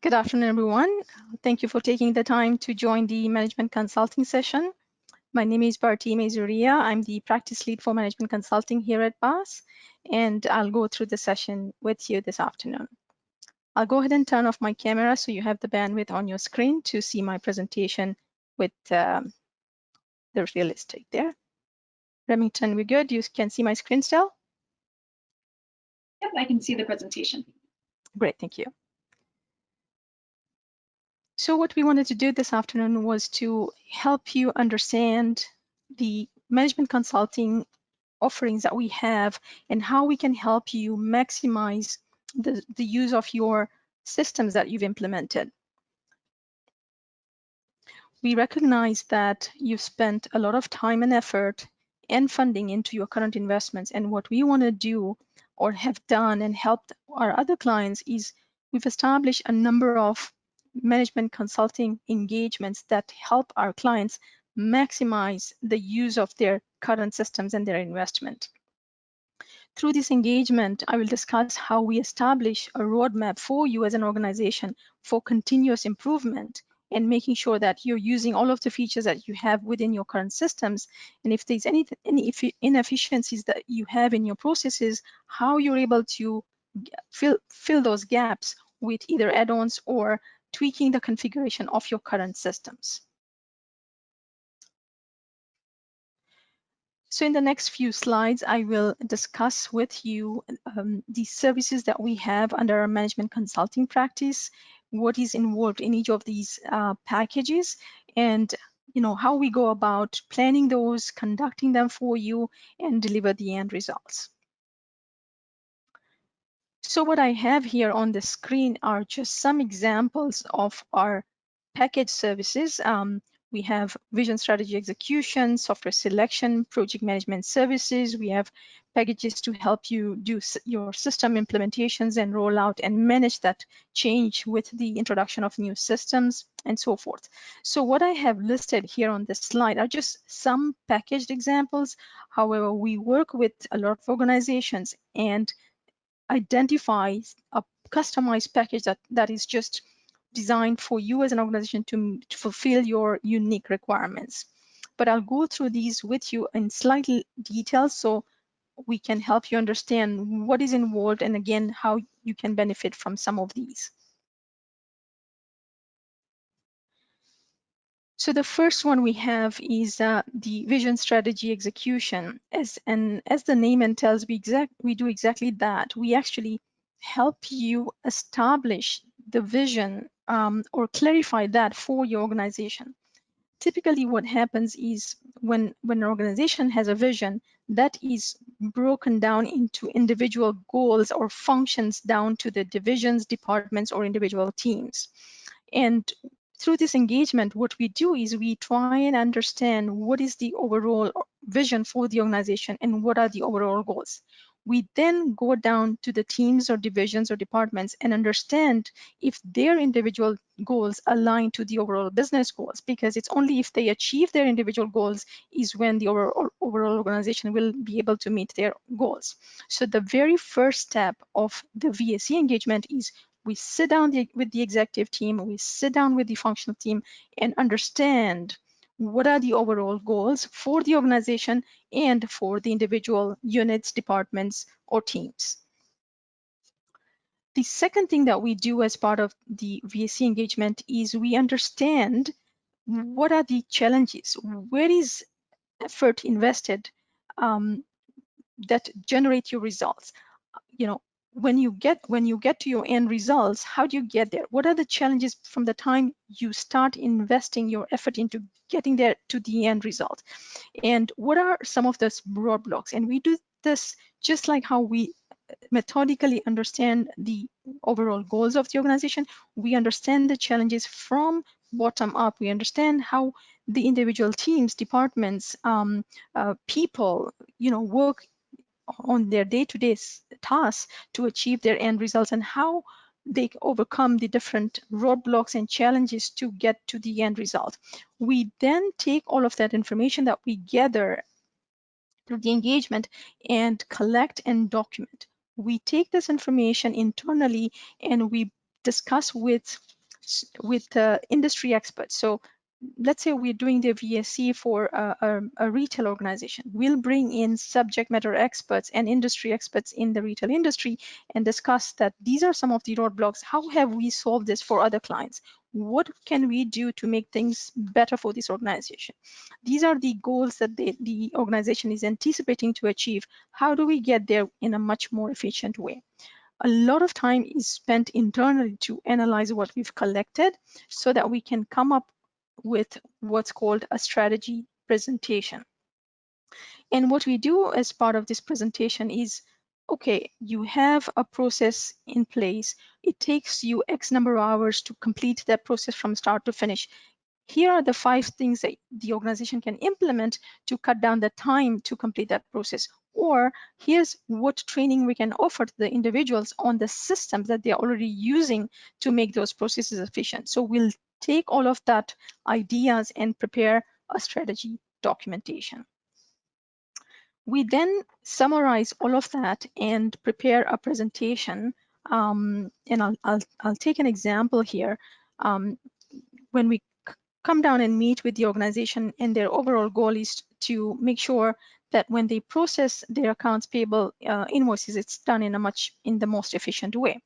Good afternoon, everyone. Thank you for taking the time to join the management consulting session. My name is Bharti Meisuria. I'm the practice lead for management consulting here at BAASS, and I'll go through the session with you this afternoon. I'll go ahead and turn off my camera so you have the bandwidth on your screen to see my presentation with the realistic there. Remington, we're good? You can see my screen still? Yep, I can see the presentation. Great, thank you. So what we wanted to do this afternoon was to help you understand the management consulting offerings that we have and how we can help you maximize the use of your systems that you've implemented. We recognize that you've spent a lot of time and effort and funding into your current investments, and what we want to do or have done and helped our other clients is we've established a number of management consulting engagements that help our clients maximize the use of their current systems and their investment. Through this engagement, I will discuss how we establish a roadmap for you as an organization for continuous improvement and making sure that you're using all of the features that you have within your current systems. And if there's any inefficiencies that you have in your processes, how you're able to fill those gaps with either add-ons or tweaking the configuration of your current systems. So in the next few slides, I will discuss with you the services that we have under our management consulting practice, what is involved in each of these packages, and how we go about planning those, conducting them for you, and deliver the end results. So what I have here on the screen are just some examples of our package services. We have vision strategy execution, software selection, project management services. We have packages to help you do your system implementations and roll out and manage that change with the introduction of new systems and so forth. So what I have listed here on this slide are just some packaged examples. However, we work with a lot of organizations and identify a customized package that is just designed for you as an organization to fulfill your unique requirements. But I'll go through these with you in slightly detail so we can help you understand what is involved and again, how you can benefit from some of these. So the first one we have is the vision strategy execution. As the name tells, we do exactly that. We actually help you establish the vision or clarify that for your organization. Typically what happens is when an organization has a vision, that is broken down into individual goals or functions down to the divisions, departments, or individual teams. And through this engagement, what we do is we try and understand what is the overall vision for the organization and what are the overall goals. We then go down to the teams or divisions or departments and understand if their individual goals align to the overall business goals, because it's only if they achieve their individual goals is when the overall organization will be able to meet their goals. So the very first step of the VSE engagement is we sit down with the executive team, we sit down with the functional team and understand what are the overall goals for the organization and for the individual units, departments, or teams. The second thing that we do as part of the VSE engagement is we understand what are the challenges, where is effort invested that generate your results. When you get to your end results, how do you get there? What are the challenges from the time you start investing your effort into getting there to the end result? And what are some of those roadblocks? And we do this just like how we methodically understand the overall goals of the organization. We understand the challenges from bottom up. We understand how the individual teams, departments, people, work on their day-to-day tasks to achieve their end results and how they overcome the different roadblocks and challenges to get to the end result. We then take all of that information that we gather through the engagement and collect and document. We take this information internally and we discuss with with industry experts. So let's say we're doing the VSC for a retail organization. We'll bring in subject matter experts and industry experts in the retail industry and discuss that these are some of the roadblocks. How have we solved this for other clients? What can we do to make things better for this organization? These are the goals that the organization is anticipating to achieve. How do we get there in a much more efficient way? A lot of time is spent internally to analyze what we've collected so that we can come up with what's called a strategy presentation. And what we do as part of this presentation is, okay, you have a process in place. It takes you X number of hours to complete that process from start to finish. Here are the 5 things that the organization can implement to cut down the time to complete that process. Or here's what training we can offer to the individuals on the systems that they're already using to make those processes efficient. So we'll take all of that ideas and prepare a strategy documentation. We then summarize all of that and prepare a presentation. And I'll take an example here. When we come down and meet with the organization, and their overall goal is to make sure that when they process their accounts payable invoices, it's done in the most efficient way.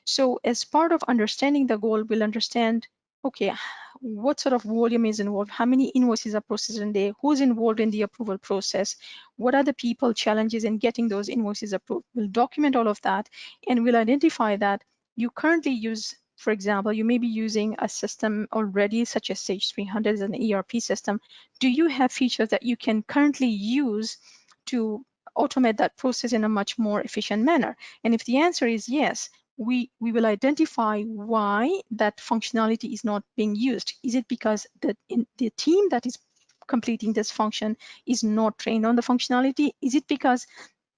So as part of understanding the goal, we'll understand, okay, what sort of volume is involved, how many invoices are processed in a day, who's involved in the approval process, what are the people challenges in getting those invoices approved. We'll document all of that, and we'll identify that you currently use, for example, you may be using a system already, such as Sage 300 as an ERP system. Do you have features that you can currently use to automate that process in a much more efficient manner? And if the answer is yes, we will identify why that functionality is not being used. Is it because the team that is completing this function is not trained on the functionality? Is it because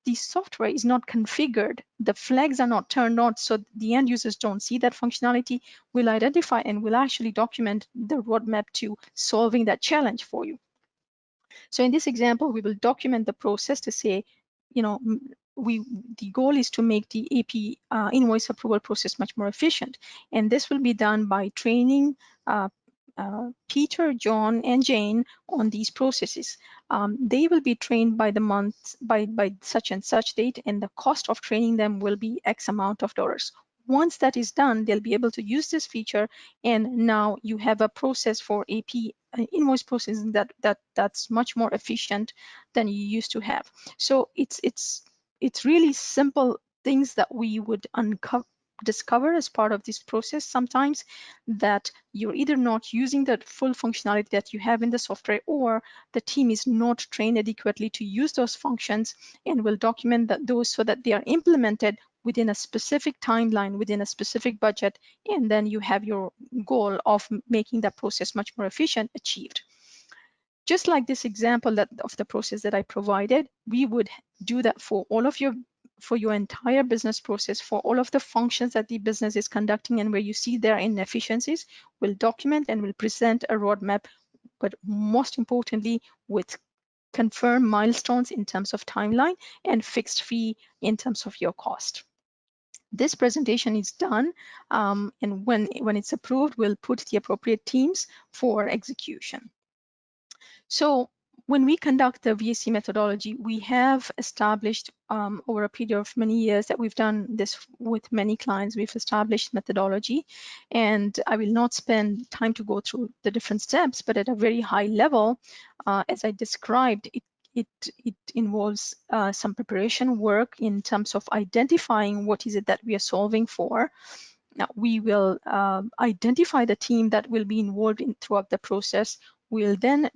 the software is not configured, the flags are not turned on, so the end users don't see that functionality? We'll identify and we'll actually document the roadmap to solving that challenge for you. So in this example, we will document the process to say, you know, the goal is to make the AP invoice approval process much more efficient. And this will be done by training Peter, John, and Jane on these processes. They will be trained by the month, by such and such date, and the cost of training them will be X amount of dollars. Once that is done, they'll be able to use this feature, and now you have a process for AP invoice processing that's much more efficient than you used to have. So it's really simple things that we would discover as part of this process sometimes, that you're either not using the full functionality that you have in the software, or the team is not trained adequately to use those functions, and will document those so that they are implemented within a specific timeline, within a specific budget, and then you have your goal of making that process much more efficient achieved. Just like this example of the process that I provided, we would do that for your entire business process, for all of the functions that the business is conducting, and where you see there are inefficiencies, we'll document and we'll present a roadmap, but most importantly, with confirmed milestones in terms of timeline and fixed fee in terms of your cost. This presentation is done, and when it's approved, we'll put the appropriate teams for execution. So when we conduct the VSC methodology, we have established over a period of many years that we've done this with many clients. We've established methodology, and I will not spend time to go through the different steps, but at a very high level, as I described, it involves some preparation work in terms of identifying what is it that we are solving for. Now, we will identify the team that will be involved throughout the process. We'll then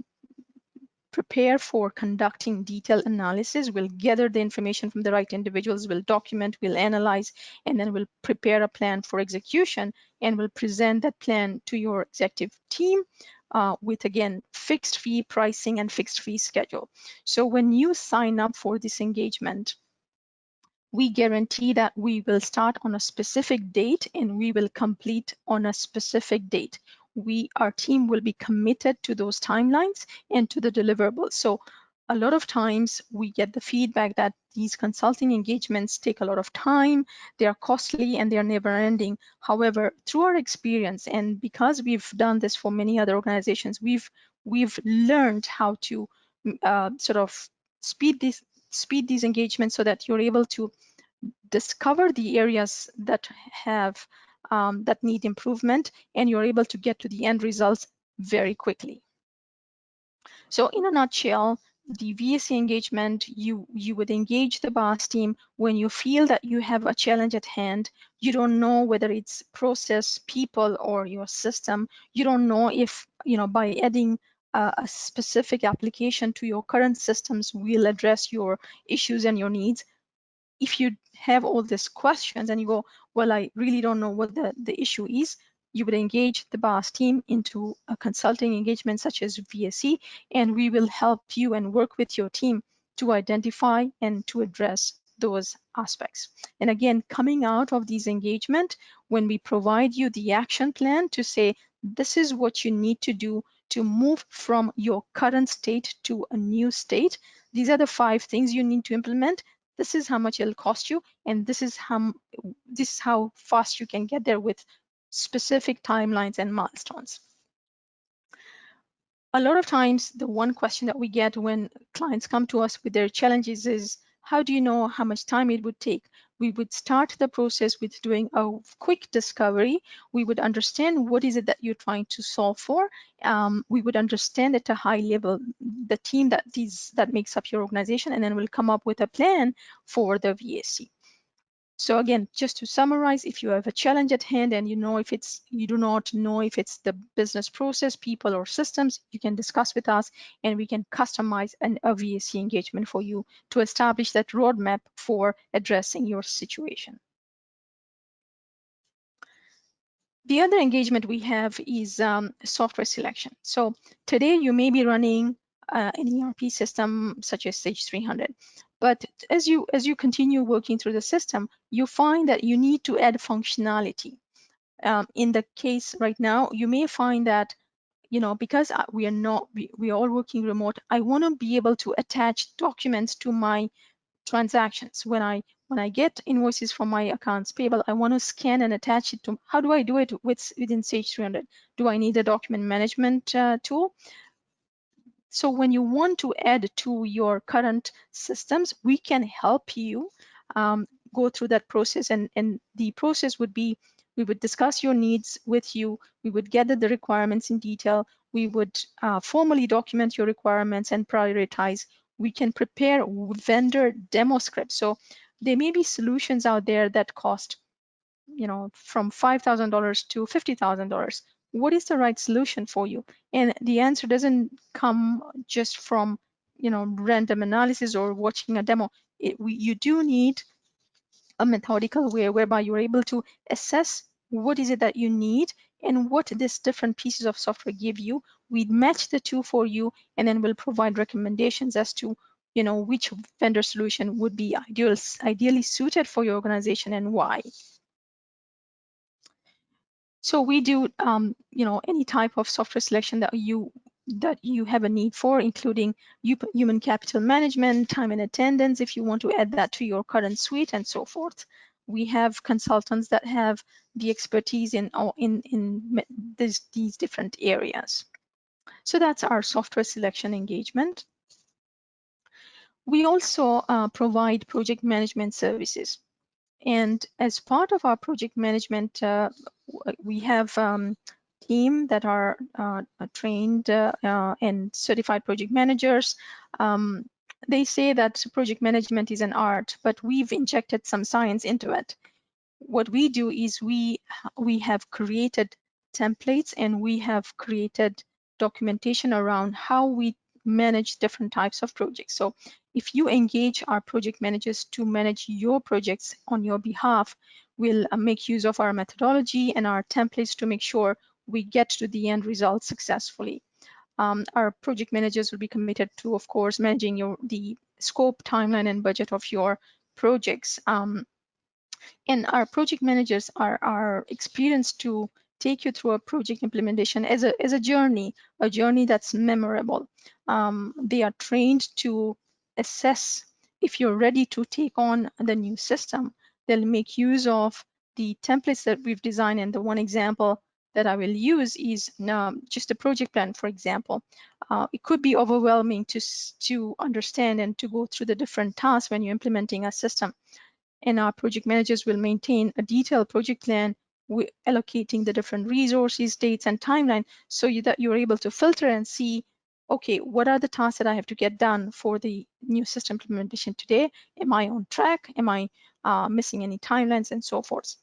prepare for conducting detailed analysis. We'll gather the information from the right individuals, we'll document, we'll analyze, and then we'll prepare a plan for execution, and we'll present that plan to your executive team with, again, fixed fee pricing and fixed fee schedule. So when you sign up for this engagement, we guarantee that we will start on a specific date and we will complete on a specific date. Our team will be committed to those timelines and to the deliverables. So a lot of times we get the feedback that these consulting engagements take a lot of time, they are costly, and they are never ending. However, through our experience, and because we've done this for many other organizations, we've learned how to sort of speed these engagements so that you're able to discover the areas that have that need improvement, and you're able to get to the end results very quickly. So in a nutshell, the VSC engagement, you would engage the BAASS team when you feel that you have a challenge at hand. You don't know whether it's process, people, or your system. You don't know if, by adding a specific application to your current systems will address your issues and your needs. If you have all these questions and you go, well, I really don't know what the issue is, you would engage the BAASS team into a consulting engagement such as VSE, and we will help you and work with your team to identify and to address those aspects. And again, coming out of these engagement, when we provide you the action plan to say, this is what you need to do to move from your current state to a new state. These are the 5 things you need to implement. This is how much it'll cost you, and this is how fast you can get there with specific timelines and milestones. A lot of times, the one question that we get when clients come to us with their challenges is, how do you know how much time it would take? We would start the process with doing a quick discovery. We would understand what is it that you're trying to solve for. We would understand at a high level the team that makes up your organization, and then we'll come up with a plan for the VSC. So again, just to summarize, if you have a challenge at hand and you do not know if it's the business process, people, or systems, you can discuss with us and we can customize a VSC engagement for you to establish that roadmap for addressing your situation. The other engagement we have is software selection. So today you may be running an ERP system such as Sage 300, but as you continue working through the system, you find that you need to add functionality. In the case right now, you may find that because we are all working remote, I want to be able to attach documents to my transactions. When I get invoices from my accounts payable, I want to scan and attach it to. How do I do it within Sage 300? Do I need a document management tool? So when you want to add to your current systems, we can help you go through that process. And the process would be, we would discuss your needs with you. We would gather the requirements in detail. We would formally document your requirements and prioritize. We can prepare vendor demo scripts. So there may be solutions out there that cost, from $5,000 to $50,000. What is the right solution for you? And the answer doesn't come just from, random analysis or watching a demo. You do need a methodical way whereby you're able to assess what is it that you need and what these different pieces of software give you. We match the two for you, and then we'll provide recommendations as to which vendor solution would be ideally suited for your organization and why. So we do, any type of software selection that you have a need for, including human capital management, time and attendance, if you want to add that to your current suite, and so forth. We have consultants that have the expertise in these different areas. So that's our software selection engagement. We also provide project management services. And as part of our project management, we have team that are trained and certified project managers. They say that project management is an art, but we've injected some science into it. What we do is we have created templates and we have created documentation around how we manage different types of projects. So if you engage our project managers to manage your projects on your behalf, we'll make use of our methodology and our templates to make sure we get to the end result successfully. Our project managers will be committed to, of course, managing the scope, timeline, and budget of your projects. And our project managers are experienced to take you through a project implementation as a journey that's memorable. They are trained to assess if you're ready to take on the new system. They'll make use of the templates that we've designed, and the one example that I will use is just a project plan, for example. It could be overwhelming to understand and to go through the different tasks when you're implementing a system. And our project managers will maintain a detailed project plan allocating the different resources, dates, and timeline so that you're able to filter and see, okay, what are the tasks that I have to get done for the new system implementation today? Am I on track? Am I missing any timelines and so forth?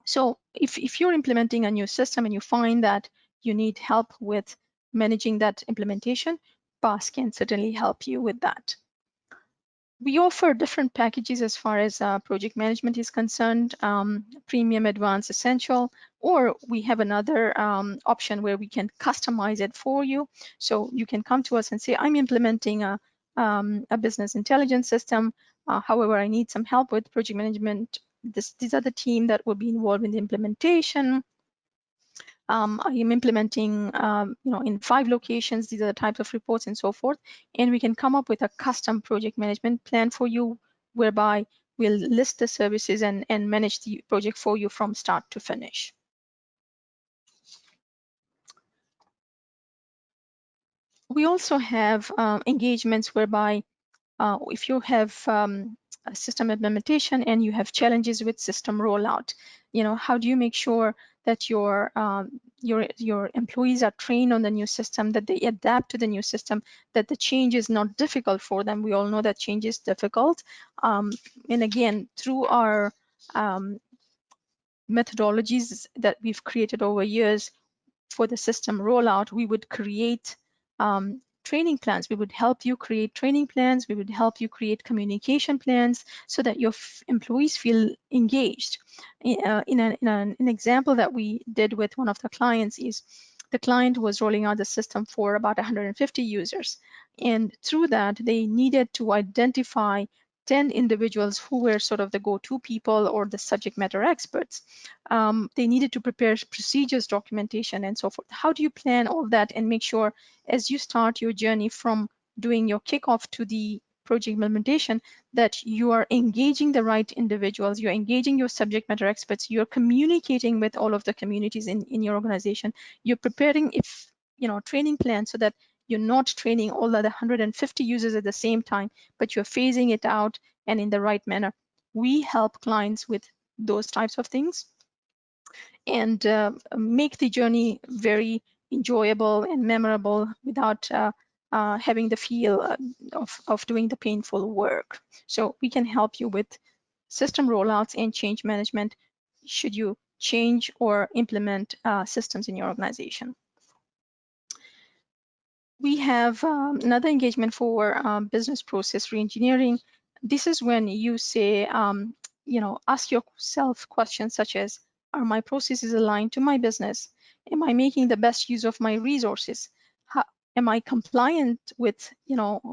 So if you're implementing a new system and you find that you need help with managing that implementation, BAASS can certainly help you with that. We offer different packages as far as project management is concerned, premium, advanced, essential, or we have another option where we can customize it for you. So you can come to us and say, I'm implementing a business intelligence system. However, I need some help with project management. These are the team that will be involved in the implementation. I am implementing, in 5 locations. These are the types of reports and so forth. And we can come up with a custom project management plan for you, whereby we'll list the services and manage the project for you from start to finish. We also have engagements whereby if you have a system implementation and you have challenges with system rollout, how do you make sure that your employees are trained on the new system, that they adapt to the new system, that the change is not difficult for them? We all know that change is difficult. And again, through our methodologies that we've created over years for the system rollout, we would create training plans. We would help you create training plans. We would help you create communication plans so that your employees feel engaged. An example that we did with one of the clients is the client was rolling out the system for about 150 users. And through that, they needed to identify 10 individuals who were sort of the go-to people or the subject matter experts. They needed to prepare procedures, documentation, and so forth. How do you plan all that and make sure as you start your journey from doing your kickoff to the project implementation that you are engaging the right individuals, you're engaging your subject matter experts, you're communicating with all of the communities in your organization, you're preparing training plans so that you're not training all the 150 users at the same time, but you're phasing it out and in the right manner. We help clients with those types of things and make the journey very enjoyable and memorable without having the feel of doing the painful work. So we can help you with system rollouts and change management should you change or implement systems in your organization. We have another engagement for business process reengineering. This is when you say, ask yourself questions such as, are my processes aligned to my business? Am I making the best use of my resources? Am I compliant with,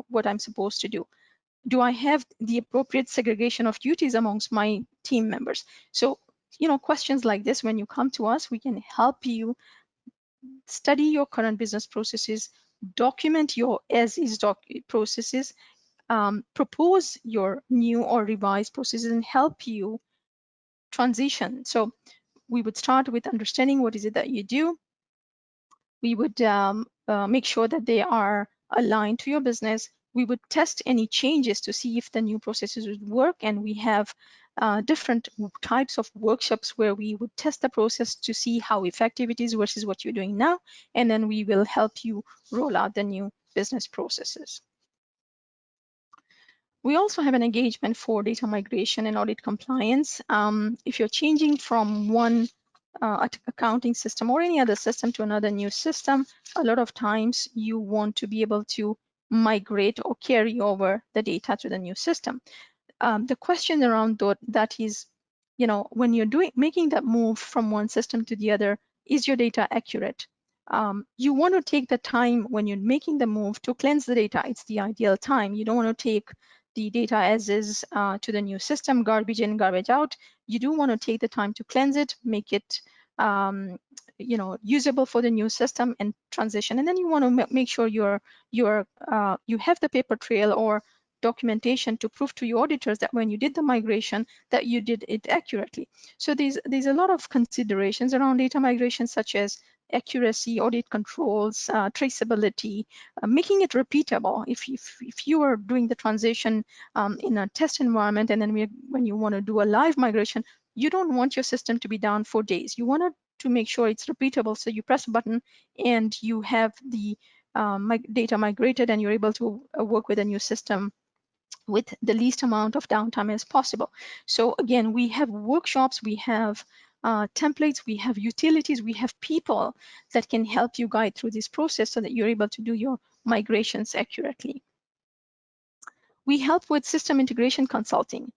what I'm supposed to do? Do I have the appropriate segregation of duties amongst my team members? So, questions like this, when you come to us, we can help you study your current business processes, document your as-is processes, propose your new or revised processes, and help you transition. So we would start with understanding what is it that you do. We would make sure that they are aligned to your business. We would test any changes to see if the new processes would work, and we have different types of workshops where we would test the process to see how effective it is versus what you're doing now, and then we will help you roll out the new business processes. We also have an engagement for data migration and audit compliance. If you're changing from one accounting system or any other system to another new system, a lot of times you want to be able to migrate or carry over the data to the new system. The question around that is, when you're making that move from one system to the other, is your data accurate? You want to take the time when you're making the move to cleanse the data. It's the ideal time. You don't want to take the data as is to the new system, garbage in, garbage out. You do want to take the time to cleanse it, make it usable for the new system and transition. And then you want to make sure you have the paper trail or documentation to prove to your auditors that when you did the migration that you did it accurately. So there's a lot of considerations around data migration, such as accuracy, audit controls, traceability, making it repeatable. If you are doing the transition in a test environment, and then when you want to do a live migration, you don't want your system to be down for days. You want to make sure it's repeatable. So you press a button and you have the data migrated, and you're able to work with a new system with the least amount of downtime as possible. So again, we have workshops, we have templates, we have utilities, we have people that can help you guide through this process so that you're able to do your migrations accurately. We help with system integration consulting.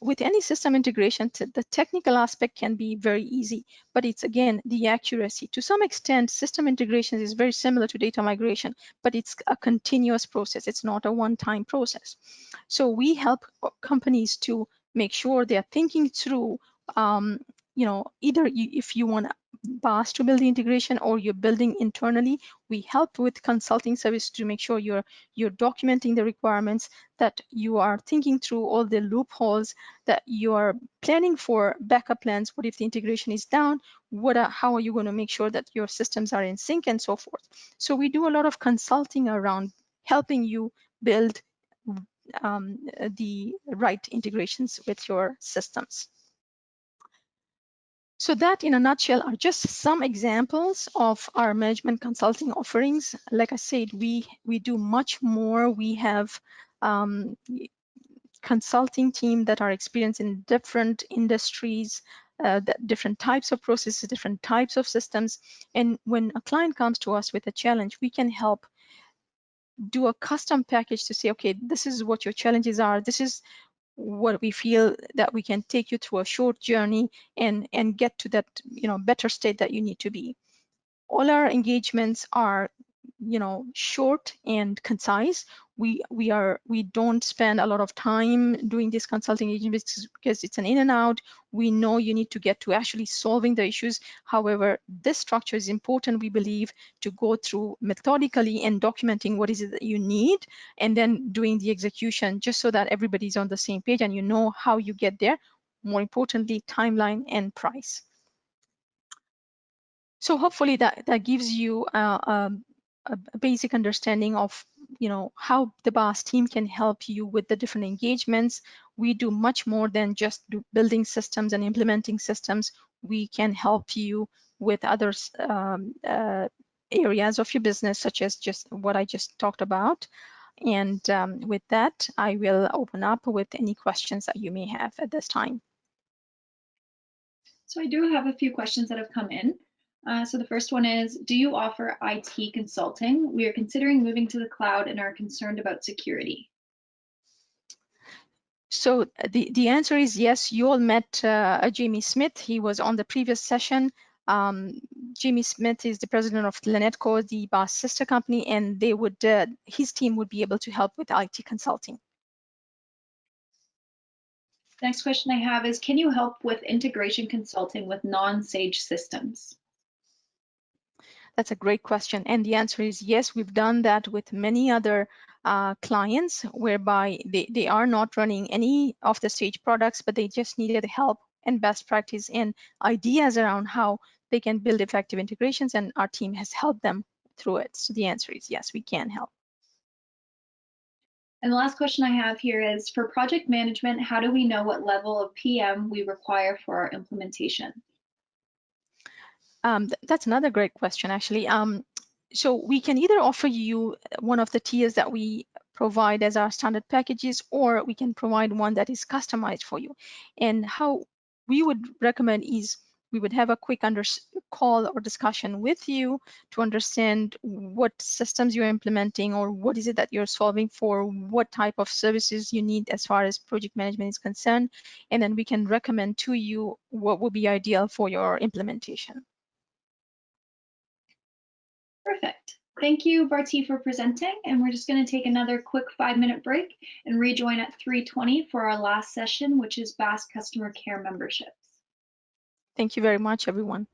With any system integration, the technical aspect can be very easy, but it's again the accuracy. To some extent, system integration is very similar to data migration, but it's a continuous process. It's not a one-time process. So we help companies to make sure they are thinking through, either if you want BAASS to build the integration or you're building internally, we help with consulting service to make sure you're documenting the requirements, that you are thinking through all the loopholes, that you are planning for backup plans. What if the integration is down? How are you going to make sure that your systems are in sync and so forth? So we do a lot of consulting around helping you build the right integrations with your systems. So that, in a nutshell, are just some examples of our management consulting offerings. Like I said, we do much more. We have consulting team that are experienced in different industries, different types of processes, different types of systems. And when a client comes to us with a challenge, we can help do a custom package to say, okay, this is what your challenges are. This is what we feel that we can take you through a short journey and get to that better state that you need to be. All our engagements are short and concise. We don't spend a lot of time doing this consulting engagements because it's an in and out. We know you need to get to actually solving the issues. However, this structure is important, we believe, to go through methodically and documenting what is it that you need, and then doing the execution, just so that everybody's on the same page and you know how you get there. More importantly, timeline and price. So hopefully that gives you a basic understanding of how the BAASS team can help you with the different engagements. We do much more than just building systems and implementing systems. We can help you with other areas of your business, such as just what I just talked about. And with that, I will open up with any questions that you may have at this time. So I do have a few questions that have come in. So the first one is, do you offer IT consulting? We are considering moving to the cloud and are concerned about security. So the answer is yes. You all met Jamie Smith. He was on the previous session. Jamie Smith is the president of Lenetco, the BAASS sister company, and they would his team would be able to help with IT consulting. Next question I have is, can you help with integration consulting with non-Sage systems? That's a great question. And the answer is yes, we've done that with many other clients, whereby they are not running any of the Sage products, but they just needed help and best practice and ideas around how they can build effective integrations, and our team has helped them through it. So the answer is yes, we can help. And the last question I have here is, for project management, how do we know what level of PM we require for our implementation? That's another great question, actually. So we can either offer you one of the tiers that we provide as our standard packages, or we can provide one that is customized for you. And how we would recommend is we would have a quick call or discussion with you to understand what systems you're implementing, or what is it that you're solving for, what type of services you need as far as project management is concerned, and then we can recommend to you what would be ideal for your implementation. Perfect. Thank you, Bharti, for presenting. And we're just going to take another quick 5-minute break and rejoin at 3:20 for our last session, which is BAASS Customer Care Memberships. Thank you very much, everyone.